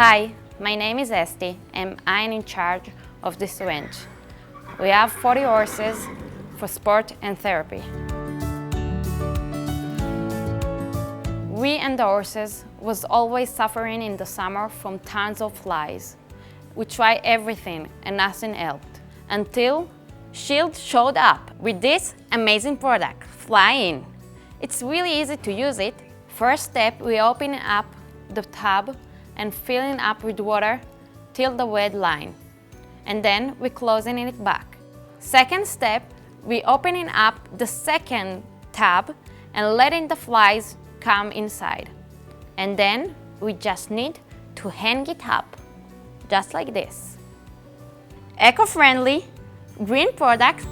Hi, my name is Esti and I'm in charge of this ranch. We have 40 horses for sport and therapy. We and the horses was always suffering in the summer from tons of flies. We tried everything and nothing helped until Shield showed up with this amazing product, Fly-In. It's really easy to use it. First step, we open up the tub and filling up with water till the wet line. And then we closing it back. Second step, we opening up the second tub and letting the flies come inside. And then we just need to hang it up, just like this. Eco-friendly, green product.